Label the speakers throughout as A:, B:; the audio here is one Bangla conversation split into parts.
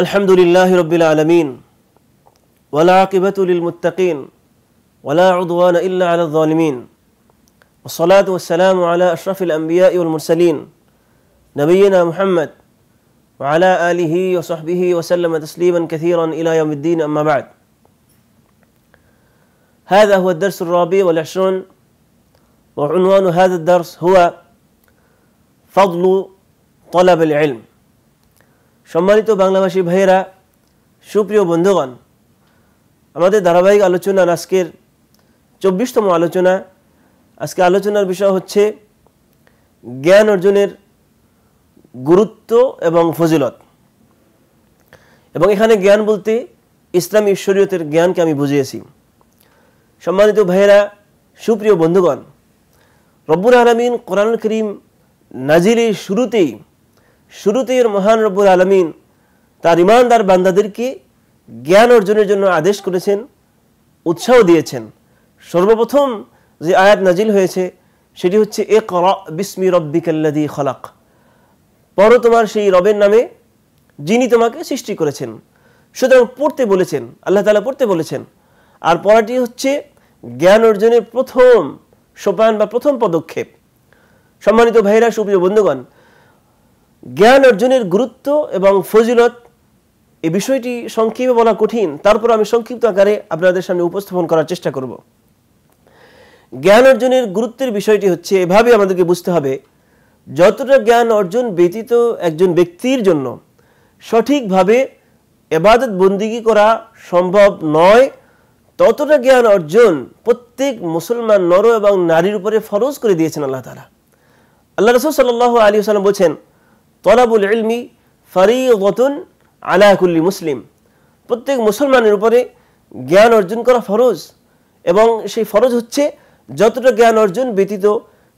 A: আলহামদুলিল্লাহি রাব্বিল আলামিন ওয়ালা আকিবাতু লিল মুত্তাকিন ওয়ালা উদওয়ানা ইল্লা আলাল যালিমিন ওয়াসসালাতু ওয়াসসালামু আলা আশরাফিল আমবিয়া'i ওয়াল মুরসালিন নবিয়িনা মুহাম্মদ ওয়া আলা আলিহি ওয়া সাহবিহি ওয়া সাল্লামা তাসলিমান কাসীরান ইলা ইয়াউমিদ্দিন আম্মা বা'দ هذا هو الدرس الرابع والعشرون وعنوان هذا الدرس هو فضل طلب العلم সম্মানিত বাংলাভাষী ভাইয়েরা, সুপ্রিয় বন্ধুগণ, আমাদের ধারাবাহিক আলোচনার আজকের 24তম আলোচনা। আজকে আলোচনার বিষয় হচ্ছে জ্ঞান অর্জনের গুরুত্ব এবং ফজিলত। এবং এখানে জ্ঞান বলতে ইসলামী শরীয়তের জ্ঞানকে আমি বুঝিয়েছি। সম্মানিত ভাইয়েরা, সুপ্রিয় বন্ধুগণ, রব্বুল আলামিন কোরআনুল কারীম নাজিলের শুরুতেই মহান রব্বুল আলামিন তার ঈমানদার বান্দাদেরকে জ্ঞান অর্জনের জন্য আদেশ করেছেন, উৎসাহ দিয়েছেন। সর্বপ্রথম যে আয়াত নাজিল হয়েছে সেটি হচ্ছে ইকরা বিসমি রাব্বিকাল্লাযী খলাক, পড়ো তোমার সেই রবের নামে যিনি তোমাকে সৃষ্টি করেছেন। সুতরাং পড়তে বলেছেন, আল্লাহ তাআলা পড়তে বলেছেন। আর পড়াটি হচ্ছে জ্ঞান অর্জনের প্রথম সোপান বা প্রথম পদক্ষেপ। সম্মানিত ভাইরা, সুপ্রিয় বন্ধুগণ, জ্ঞান অর্জনের গুরুত্ব এবং ফজিলত এই বিষয়টি সংক্ষেপে বলা কঠিন, তারপর আমি সংক্ষিপ্ত আকারে আপনাদের সামনে উপস্থাপন করার চেষ্টা করব। জ্ঞান অর্জনের গুরুত্বের বিষয়টি হচ্ছে এভাবে আমাদেরকে বুঝতে হবে, যতটা জ্ঞান অর্জন ব্যতীত একজন ব্যক্তির জন্য সঠিকভাবে ইবাদত বন্দেগী করা সম্ভব নয়, ততটা জ্ঞান অর্জন প্রত্যেক মুসলমান নর এবং নারীর উপরে ফরজ করে দিয়েছেন আল্লাহ তাআলা। আল্লাহ রাসূল সাল্লাল্লাহু আলাইহি ওয়াসাল্লাম বলেছেন, তলাবুল ইলমি ফরিয়দাতুন আলা কুল্লি মুসলিম, প্রত্যেক মুসলমানের উপরে জ্ঞান অর্জন করা ফরজ। এবং সেই ফরজ হচ্ছে যতটা জ্ঞান অর্জন ব্যতীত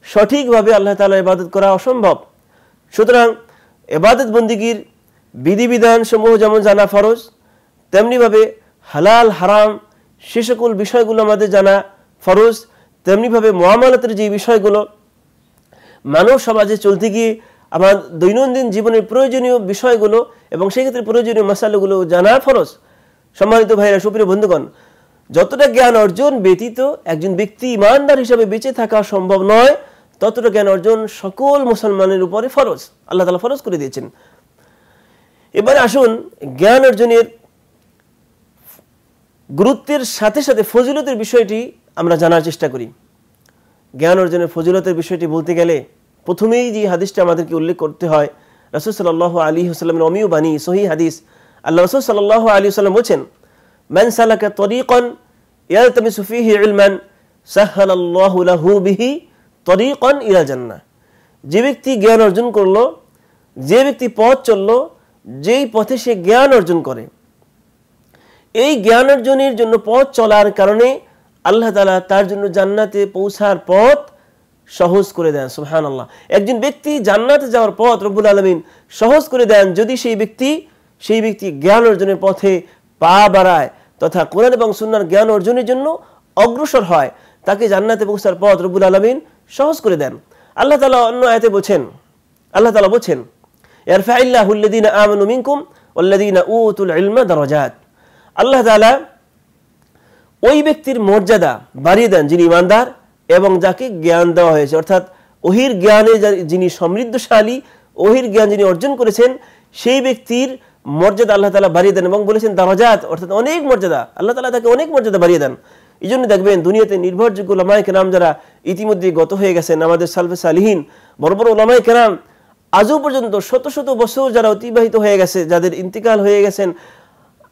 A: সঠিকভাবে আল্লাহ তাআলার ইবাদত করা অসম্ভব। সুতরাং ইবাদত বন্দেগীর বিধিবিধান সমূহ যেমন জানা ফরজ, তেমনিভাবে হালাল হারাম সে সকল বিষয়গুলো আমাদের জানা ফরজ। তেমনিভাবে মুআমালাতের যে বিষয়গুলো, মানব সমাজে চলতে গিয়ে আমার দৈনন্দিন জীবনের প্রয়োজনীয় বিষয়গুলো এবং সেই ক্ষেত্রে প্রয়োজনীয় মাসালাগুলো জানা ফরজ। সম্মানিত ভাইরা, সুপ্রিয় বন্ধুগণ, যতটা জ্ঞান অর্জন ব্যতীত একজন ব্যক্তি ইমানদার হিসাবে বেঁচে থাকা সম্ভব নয়, ততটা জ্ঞান অর্জন সকল মুসলমানের উপরে ফরজ, আল্লাহ তাআলা ফরজ করে দিয়েছেন। এবার আসুন জ্ঞান অর্জনের গুরুত্বের সাথে সাথে ফজিলতের বিষয়টি আমরা জানার চেষ্টা করি। জ্ঞান অর্জনের ফজিলতের বিষয়টি বলতে গেলে প্রথমেই যে হাদিসটা আমাদেরকে উল্লেখ করতে হয়, রাসূল সাল্লাল্লাহু আলাইহি ওয়াসাল্লামের অমিয় বাণী, সহিহ হাদিস। আল্লাহ রাসূল সাল্লাল্লাহু আলাইহি ওয়াসাল্লাম বলেন, মান সালাকা তরিকান ইয়ালতামিসু ফীহি ইলমান সাহহালাল্লাহু লাহু বিহি তরিকান ইলা জান্নাহ। যে ব্যক্তি জ্ঞান অর্জন করলো, যে ব্যক্তি পথ চললো, যেই পথে সে জ্ঞান অর্জন করে, এই জ্ঞান অর্জনের জন্য পথ চলার কারণে আল্লাহ তাআলা তার জন্য জান্নাতে পৌঁছার পথ সহজ করে দেন। সুবহানাল্লাহ। একজন ব্যক্তি জান্নাতে যাওয়ার পথ রব্বুল আলামিন সহজ করে দেন যদি সেই ব্যক্তি জ্ঞান অর্জনের পথে পা বাড়ায় তথা কোরআন এবং সুন্নাহর জ্ঞান অর্জনের জন্য অগ্রসর হয়, তাকে জান্নাতে পৌঁছার পথ রব্বুল আলামিন সহজ করে দেন। আল্লাহ তাআলা অন্য আয়াতে বলেন, ইয়ারফাইল্লাহু আল্লাযীনা আমানু মিনকুম ওয়াল্লাযীনা উতুল ইলমা দারাজাত। আল্লাহ তাআলা ওই ব্যক্তির মর্যাদা বাড়িয়ে দেন যিনি ইমানদার এবং যাকে জ্ঞান দেওয়া হয়েছে, অর্থাৎ ওহির জ্ঞানে যিনি সমৃদ্ধশালী, ওহির জ্ঞান যিনি অর্জন করেছেন, সেই ব্যক্তির মর্যাদা আল্লাহ তাআলা বাড়িয়ে দেন। এবং বলেছেন দারাজাত, অর্থাৎ অনেক মর্যাদা, আল্লাহ তাআলা তাকে অনেক মর্যাদা বাড়িয়ে দেন। এই জন্য দেখবেন দুনিয়াতে নির্ভরযোগ্য উলামায়ে কেরাম যারা ইতিমধ্যে গত হয়ে গেছেন, আমাদের সালফে সালিহিন বড় বড় উলামায়ে কেরাম, আজও পর্যন্ত শত শত বছর যারা অতিবাহিত হয়ে গেছে, যাদের ইন্তিকাল হয়ে গেছেন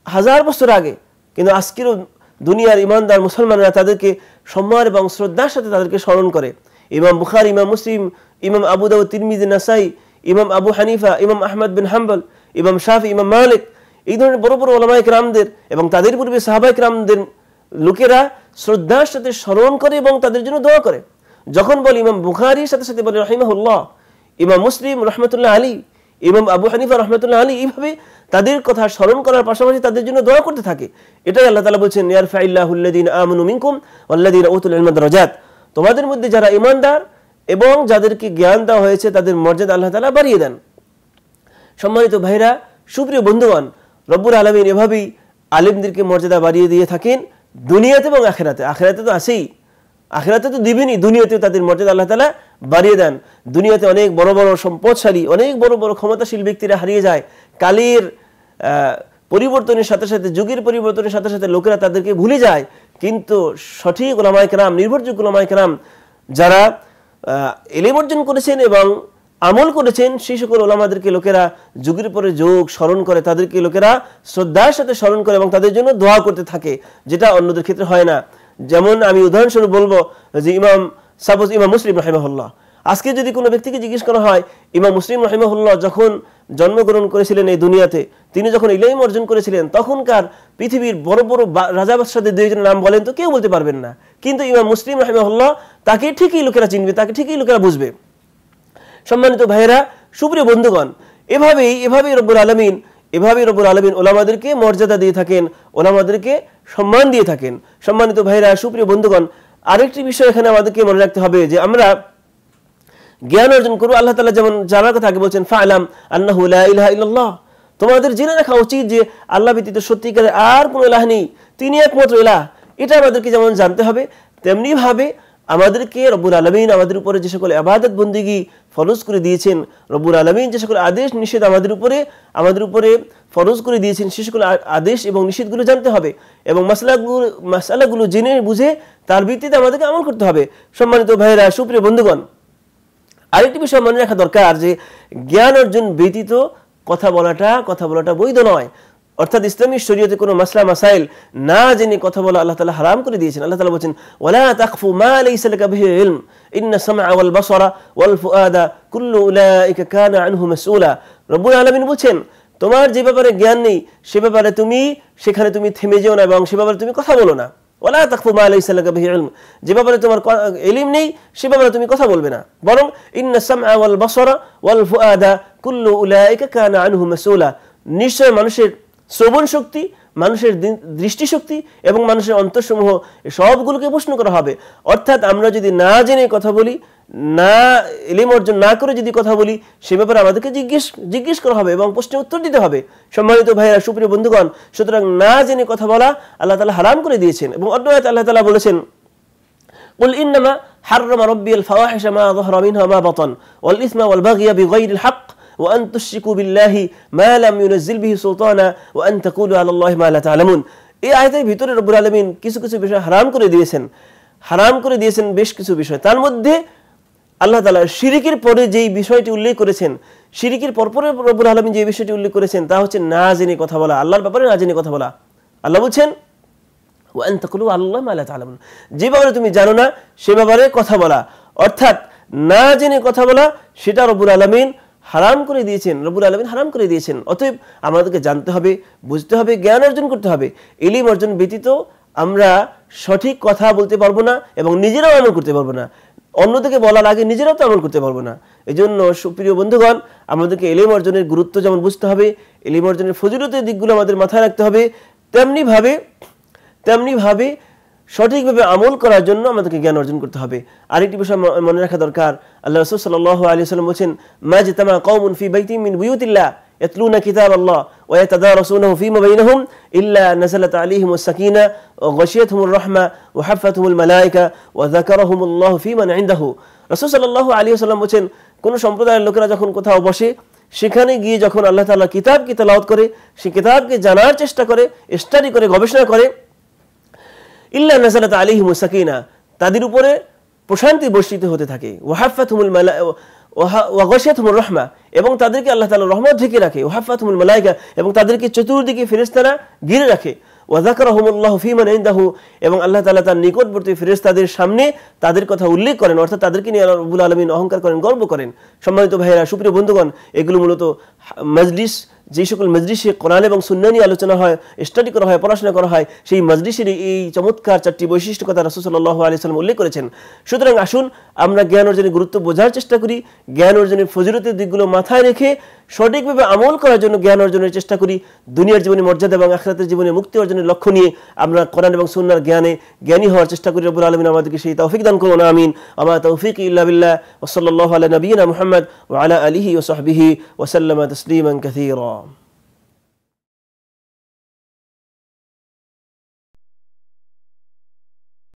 A: হাজার বছর আগে, কিন্তু আজকেরও দুনিয়ার ইমানদার মুসলমানরা তাদেরকে সম্মান এবং শ্রদ্ধার সাথে তাদেরকে স্মরণ করে। ইমাম বুখারী, ইমাম মুসলিম, ইমাম আবু দাউদ, তিরমিজি, নাসাই, ইমাম আবু হানিফা, ইমাম আহমদ বিন হাম্বল, ইমাম শাফি, ইমাম মালিক, এই ধরনের বড় বড় উলামায়ে কেরামদের এবং তাদের পূর্বে সাহাবায়ে কেরামদের লোকেরা শ্রদ্ধার সাথে স্মরণ করে এবং তাদের জন্য দোয়া করে। যখন বলে ইমাম বুখারীর সাথে সাথে বলে রাহিমাহুল্লাহ, ইমাম মুসলিম রাহমাতুল্লাহ আলাইহি, ইমাম আবু হানিফা রাহমাতুল্লাহ আলাইহি, এইভাবে তাদের কথা স্মরণ করার পাশাপাশি তাদের জন্য দোয়া করতে থাকে। এটাই আল্লাহ তাআলা বলেছেন, ইয়ারফাইল্লাহু আল্লাযীনা আমানু মিনকুম ওয়াল্লাযীনা উতুল ইলমা দারাজাত। তোমাদের মধ্যে যারা ঈমানদার এবং যাদেরকে জ্ঞান দেওয়া হয়েছে তাদের মর্যাদা আল্লাহ তাআলা বাড়িয়ে দেন। সম্মানিত ভাইরা, সুপ্রিয় বন্ধুগণ, রব্বুল আলামিন এভাবেই আলেমদেরকে মর্যাদা বাড়িয়ে দিয়ে থাকেন দুনিয়াতে এবং আখিরাতে। আখিরাতে তো আছেই, আখিরাতে তো দিবেনই, দুনিয়াতেও তাদের মর্যাদা আল্লাহ তাআলা বাড়িয়ে দেন। দুনিয়াতে অনেক বড় বড় সম্পদশালী, অনেক বড় বড় ক্ষমতাশীল ব্যক্তিরা হারিয়ে যায়। কালের পরিবর্তনের সাথে সাথে, যুগের পরিবর্তনের সাথে সাথে লোকেরা তাদেরকে ভুলে যায়। কিন্তু সঠিক উলামায়ে কেরাম, নির্ভরযোগ্য উলামায়ে কেরাম যারা ইলম অর্জন করেছেন এবং আমল করেছেন, সেই সকল উলামাদেরকে লোকেরা যুগের পরে যুগ স্মরণ করে, তাদেরকে লোকেরা শ্রদ্ধার সাথে স্মরণ করে এবং তাদের জন্য দোয়া করতে থাকে, যেটা অন্যদের ক্ষেত্রে হয় না। যেমন আমি উদাহরণস্বরূপ বলবো যে ইমাম মুসলিম রাহিমাহুল্লাহ, আজকে যদি কোনো ব্যক্তিকে জিজ্ঞেস করা হয় ইমাম মুসলিম রাহিমাহুল্লাহ যখন জন্মগ্রহণ করেছিলেন এই দুনিয়াতে, তিনি যখন ইলম অর্জন করেছিলেন, তখনকার পৃথিবীর বড় বড় রাজা বাদশাদের দুইজনের নাম বলেন তো কেউ বলতে পারবেন না। কিন্তু ইমাম মুসলিম রাহিমাহুল্লাহ, তাকে ঠিকই লোকেরা চিনবে, তাকে ঠিকই লোকেরা বুঝবে। সম্মানিত ভাইয়েরা, সুপ্রিয় বন্ধুগণ, এভাবেই রব্বুল আলামিন ওলামাদেরকে মর্যাদা দিয়ে থাকেন, ওলামাদেরকে সম্মান দিয়ে থাকেন। সম্মানিত ভাইয়েরা, সুপ্রিয় বন্ধুগণ, আরেকটি বিষয় এখানে আমাদেরকে মনে রাখতে হবে যে আমরা জ্ঞান অর্জন করব। আল্লাহ তাআলা যেমন জানার কথা আগে বলছেন, ফা'লাম আন্নাহু লা ইলাহা ইল্লাল্লাহ, তোমাদের জেনে রাখা উচিত যে আল্লাহ ব্যতীত সত্যিকারের আর কোনো ইলাহ নেই, তিনি একমাত্র ইলাহ। এটা আমাদেরকে যেমন জানতে হবে, তেমনি ভাবে আমাদেরকে রব্বুল আলামিন আমাদের উপরে যে সকল ইবাদত বন্দেগী ফরজ করে দিয়েছেন, রব্বুল আলামিন যে সকল আদেশ নিষেধ আমাদের উপরে ফরজ করে দিয়েছেন, সে সকল আদেশ এবং নিষেধগুলো জানতে হবে এবং মাসআলাগুলো জেনে বুঝে তার ভিত্তিতে আমাদেরকে আমল করতে হবে। সম্মানিত ভাইয়েরা, সুপ্রিয় বন্ধুগণ, আরেকটি বিষয় মনে রাখা দরকার যে জ্ঞান অর্জন ব্যতীত কথা বলাটা বৈধ নয়। অর্থাৎ ইসলামী শরীয়তে কোনো মাসলা মাসাইল না জেনে কথা বলা আল্লাহ তাআলা হারাম করে দিয়েছেন। আল্লাহ তাআলা বলেন, ওয়ালা তাকফু মা লাইসা লাকা বিহি ইলম ইন্না সামআ ওয়াল বাসারা ওয়াল ফুআদা কুল্লু উলাইকা কানা আনহু মাসউলা। রব্বুল আলামিন বলেন, তোমার যে ব্যাপারে জ্ঞান নেই সে ব্যাপারে সেখানে তুমি থেমে যেও না এবং সে ব্যাপারে তুমি কথা বলো না। ওয়ালা তাকফু মা লাইসা লাকা বিহি ইলম, যে ব্যাপারে তোমার ইলম নেই সে ব্যাপারে তুমি কথা বলবে না, বরং ইন্না সামআ ওয়াল বাসারা ওয়াল ফুআদা কুল্লু উলাইকা কানা আনহু মাসউলা, নিশ্চয় মানুষের শ্রবণ শক্তি, মানুষের দৃষ্টিশক্তি এবং মানুষের অন্তরসমূহ সবগুলোকে প্রশ্ন করা হবে। অর্থাৎ আমরা যদি না জেনে কথা বলি, না ইলম অর্জন না করে যদি কথা বলি, সে ব্যাপারে আমাদেরকে জিজ্ঞেস করা হবে এবং প্রশ্নের উত্তর দিতে হবে। সম্মানিত ভাইয়েরা, সুপ্রিয় বন্ধুগণ, সুতরাং না জেনে কথা বলা আল্লাহ তাআলা হারাম করে দিয়েছেন। এবং অন্য আয়াতে আল্লাহ তাআলা বলেছেন, কুল ইন্নামা হাররামা রাব্বিয়াল ফাওয়াহিশা মা যাহরা মিনহা মা বাতান ওয়াল ইসমা ওয়াল বাগয়া বিগাইরিল হক وأن تشركوا بالله ما لم ينزل به سلطانا وأن تقولوا على الله ما لا تعلمون। এই আয়াতের ভিতরে রব্বুল আলামিন কিছু বিষয় হারাম করে দিয়েছেন বেশ কিছু বিষয়। তার মধ্যে আল্লাহ তাআলা শিরকের পরে যেই বিষয়টি উল্লেখ করেছেন, শিরকের পরপরে রব্বুল আলামিন যে বিষয়টি উল্লেখ করেছেন তা হচ্ছে না জেনে কথা বলা, আল্লাহর ব্যাপারে না জেনে কথা বলা। আল্লাহ বলছেন, وأن تقولوا على الله ما لا تعلمون, যে ব্যাপারে তুমি জানো না সে ব্যাপারে কথা বলা। অর্থাৎ না জেনে কথা বলা সেটা রব্বুল আলামিন হারাম করে দিয়েছেন। অতএব আমাদেরকে জানতে হবে, বুঝতে হবে, জ্ঞান অর্জন করতে হবে। ইলম অর্জন ব্যতীত আমরা সঠিক কথা বলতে পারবো না এবং নিজেরাও আমল করতে পারবো না, অন্যদেরকে বলার আগে নিজেরাও তো আমল করতে পারবো না। এই জন্য সুপ্রিয় বন্ধুগণ, আমাদেরকে ইলম অর্জনের গুরুত্ব যেমন বুঝতে হবে, ইলম অর্জনের ফজিলতের দিকগুলো আমাদের মাথায় রাখতে হবে, তেমনি ভাবে সঠিকভাবে আমল করার জন্য আমাদেরকে জ্ঞান অর্জন করতে হবে। আরেকটি বিষয় মনে রাখা দরকার, আল্লাহ রাসূল সাল্লাল্লাহু আলাইহি ওয়াসাল্লাম বলেন, মাজতামা কওমুন ফি বাইতিন মিন বুয়ুতিল্লাহ ইয়াতলুনা কিতাবাল্লাহ ওয়া ইয়াতাদারাসুনাহু ফীমা বাইনাহুম ইল্লা নাযালাত আলাইহিমুস সাকিনা ওয়া গাশিয়াতহুমুর রাহমা ওয়া হাফাতহুমুল মালায়েকা ওয়া যাকারাহুমুল্লাহু ফীমান ইনদাহু। রাসূল সাল্লাল্লাহু আলাইহি ওয়াসাল্লাম বলেন, কোন সম্প্রদায়ের লোকেরা যখন কোথাও বসে, সেখানে গিয়ে যখন আল্লাহ তাআলা কিতাবকে তেলাওয়াত করে, সেই কিতাবকে জানার চেষ্টা করে, স্টাডি করে, গবেষণা করে, ইল্লা নাযালাত আলাইহিমুস সাকিনা, তাদের উপরে প্রশান্তি বর্ষিত হতে থাকে, ওয়া হাফাতহুমুল মালায়েকা ওয়া গাশিয়াতহুমুর রাহমা, এবং তাদেরকে আল্লাহ তাআলা রহমত ঢেকে রাখে, ওয়া হাফাতহুমুল মালায়েকা, এবং তাদেরকে চতুর্দিকে ফেরেশতারা ঘিরে রাখে, ওয়া যাকারাহুমুল্লাহু ফীমান ইনদাহু, এবং আল্লাহ তাআলা তার নিকটবর্তী ফেরেশতাদের সামনে তাদের কথা উল্লেখ করেন, অর্থাৎ তাদেরকে নিয়ে আল্লাহ রাব্বুল আলামিন অহংকার করেন, গর্ব করেন। সম্মানিত ভাইয়েরা, সুপ্রিয় বন্ধুগণ, এগুলো মূলত মজলিস, যে সকল মজলিসে কোরআন এবং সুন্নাহ নিয়ে আলোচনা হয়, স্টাডি করা হয়, পড়াশোনা করা হয়, সেই মজলিসের এই চমৎকার চারটি বৈশিষ্ট্য কথা রাসূল সাল্লাল্লাহু আলাইহি ওয়াসাল্লাম উল্লেখ করেছেন। সুতরাং আসুন আমরা জ্ঞান অর্জনের গুরুত্ব বোঝার চেষ্টা করি, জ্ঞান অর্জনের ফজিলতের দিকগুলো মাথায় রেখে সঠিকভাবে আমল করার জন্য জ্ঞান অর্জনের চেষ্টা করি। দুনিয়ার জীবনে মর্যাদা এবং আখিরাতের জীবনে মুক্তি অর্জনের লক্ষ্য নিয়ে আমরা কোরআন এবং সুন্নাহর জ্ঞানী হওয়ার চেষ্টা করি। রব্বুল আলামিন আমাদেরকে সেই তৌফিক দান করুন, আমিন। আমা তৌফিক ইল্লা বিল্লাহ, ওয়া সাল্লাল্লাহু আলা নবিয়িনা মুহাম্মদ ওয়া আলা আলিহি ওয়া সাহবিহি ওয়া সাল্লামা তাসলিমান কাসীরা।